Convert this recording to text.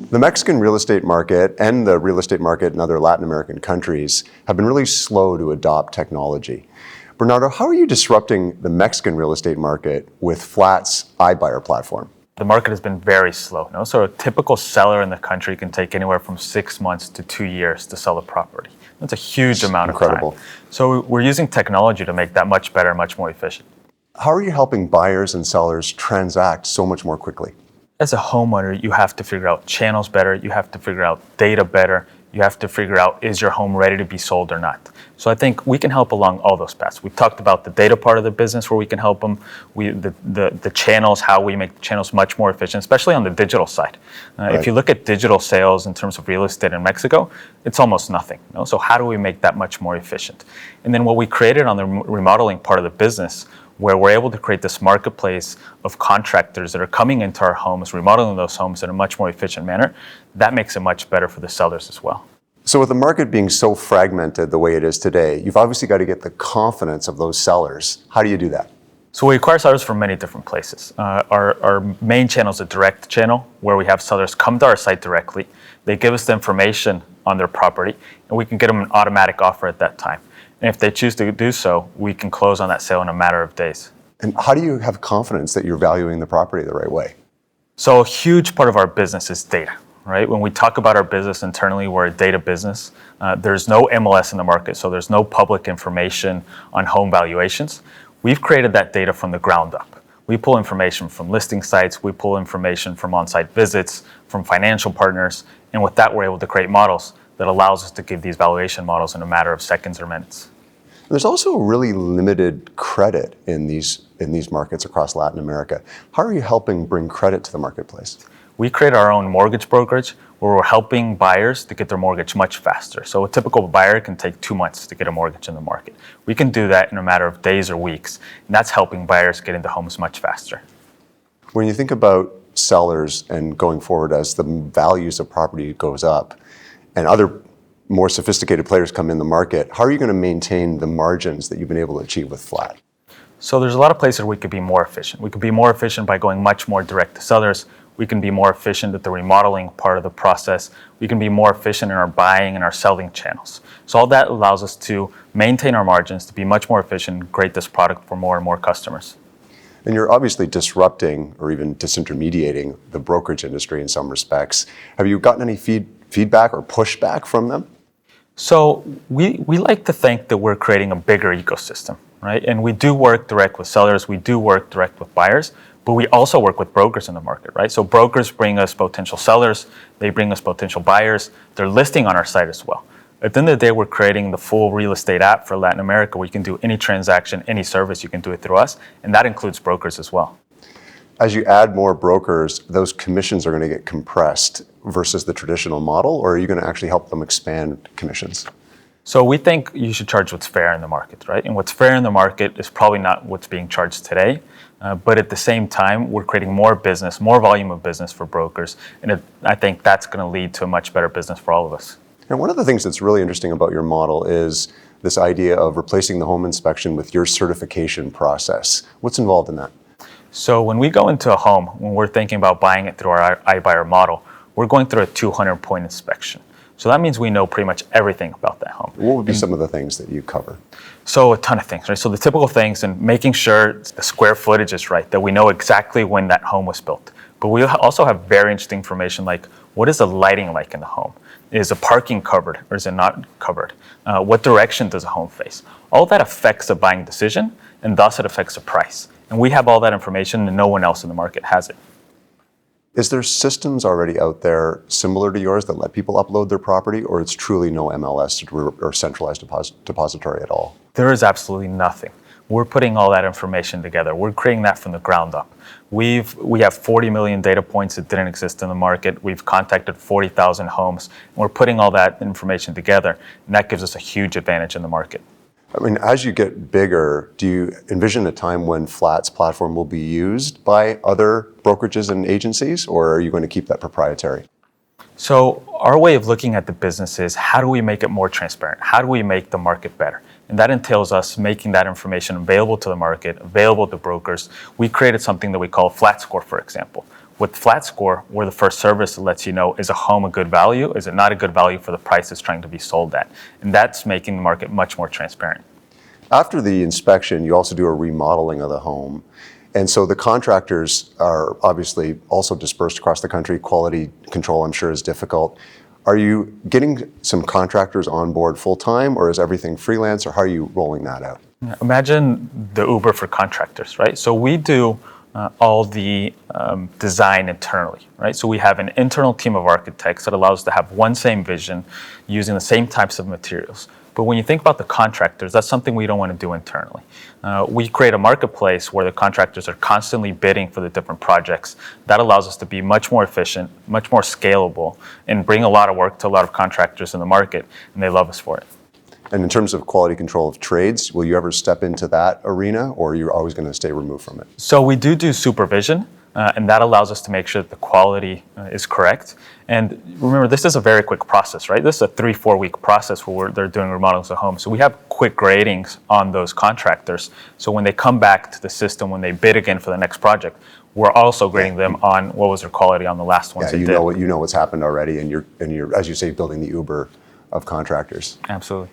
The Mexican real estate market and the real estate market in other Latin American countries have been really slow to adopt technology. Bernardo, how are you disrupting the Mexican real estate market with Flat's iBuyer platform? The market has been very slow. So a typical seller in the country can take anywhere from 6 months to 2 years to sell a property. That's a huge amount of time. So we're using technology to make that much better, much more efficient. How are you helping buyers and sellers transact so much more quickly? As a homeowner, you have to figure out channels better, you have to figure out data better, you have to figure out, is your home ready to be sold or not? So I think we can help along all those paths. We've talked about the data part of the business where we can help them, the channels, how we make the channels much more efficient, especially on the digital side. Right. If you look at digital sales in terms of real estate in Mexico, it's almost nothing. So how do we make that much more efficient? And then what we created on the remodeling part of the business, where we're able to create this marketplace of contractors that are coming into our homes, remodeling those homes in a much more efficient manner, that makes it much better for the sellers as well. So with the market being so fragmented the way it is today, you've obviously got to get the confidence of those sellers. How do you do that? So we acquire sellers from many different places. Our main channel is a direct channel where we have sellers come to our site directly. They give us the information on their property, and we can get them an automatic offer at that time. And if they choose to do so, we can close on that sale in a matter of days. And how do you have confidence that you're valuing the property the right way? So a huge part of our business is data, right? When we talk about our business internally, we're a data business. There's no MLS in the market, so there's no public information on home valuations. We've created that data from the ground up. We pull information from listing sites, we pull information from on-site visits, from financial partners, and with that we're able to create models that allows us to give these valuation models in a matter of seconds or minutes. There's also really limited credit in these markets across Latin America. How are you helping bring credit to the marketplace? We create our own mortgage brokerage where we're helping buyers to get their mortgage much faster. So a typical buyer can take 2 months to get a mortgage in the market. We can do that in a matter of days or weeks, and that's helping buyers get into homes much faster. When you think about sellers and going forward as the values of property goes up, and other more sophisticated players come in the market, how are you going to maintain the margins that you've been able to achieve with Flat? So there's a lot of places we could be more efficient. We could be more efficient by going much more direct to sellers. We can be more efficient at the remodeling part of the process. We can be more efficient in our buying and our selling channels. So all that allows us to maintain our margins, to be much more efficient, create this product for more and more customers. And you're obviously disrupting or even disintermediating the brokerage industry in some respects. Have you gotten any feedback or pushback from them? So we like to think that we're creating a bigger ecosystem, right? And we do work direct with sellers, we do work direct with buyers, but we also work with brokers in the market, right? So brokers bring us potential sellers, they bring us potential buyers, they're listing on our site as well. At the end of the day, we're creating the full real estate app for Latin America where you can do any transaction, any service, you can do it through us, and that includes brokers as well. As you add more brokers, those commissions are going to get compressed versus the traditional model, or are you going to actually help them expand commissions? So we think you should charge what's fair in the market, right? And what's fair in the market is probably not what's being charged today, but at the same time, we're creating more business, more volume of business for brokers, and I think that's going to lead to a much better business for all of us. And one of the things that's really interesting about your model is this idea of replacing the home inspection with your certification process. What's involved in that? So when we go into a home, when we're thinking about buying it through our iBuyer model, we're going through a 200-point inspection. So that means we know pretty much everything about that home. What would be some of the things that you cover? So a ton of things, right? So the typical things, and making sure the square footage is right, that we know exactly when that home was built. But we also have very interesting information like, what is the lighting like in the home? Is the parking covered or is it not covered? What direction does a home face? All that affects the buying decision, and thus it affects the price. And we have all that information and no one else in the market has it. Is there systems already out there similar to yours that let people upload their property, or it's truly no MLS or centralized depository at all? There is absolutely nothing. We're putting all that information together. We're creating that from the ground up. We have 40 million data points that didn't exist in the market. We've contacted 40,000 homes. And we're putting all that information together, and that gives us a huge advantage in the market. I mean, as you get bigger, do you envision a time when Flat's platform will be used by other brokerages and agencies, or are you going to keep that proprietary? So our way of looking at the business is, how do we make it more transparent? How do we make the market better? And that entails us making that information available to the market, available to brokers. We created something that we call Flat Score, for example, With Flat Score, we're the first service that lets you know, is a home a good value? Is it not a good value for the price it's trying to be sold at? And that's making the market much more transparent. After the inspection, you also do a remodeling of the home. And so the contractors are obviously also dispersed across the country. Quality control, I'm sure, is difficult. Are you getting some contractors on board full-time, or is everything freelance, or how are you rolling that out? Imagine the Uber for contractors, right? So we do all the design internally, right? So we have an internal team of architects that allows us to have one same vision using the same types of materials. But when you think about the contractors, that's something we don't want to do internally. We create a marketplace where the contractors are constantly bidding for the different projects. That allows us to be much more efficient, much more scalable, and bring a lot of work to a lot of contractors in the market, and they love us for it. And in terms of quality control of trades, will you ever step into that arena, or are you always going to stay removed from it? So we do supervision, and that allows us to make sure that the quality is correct. And remember, this is a very quick process, right? This is a 3-4 week process where they're doing remodels at home. So we have quick gradings on those contractors. So when they come back to the system, when they bid again for the next project, we're also grading them on what was their quality on the last ones they did. You know what's happened already, and you're, as you say, building the Uber of contractors. Absolutely.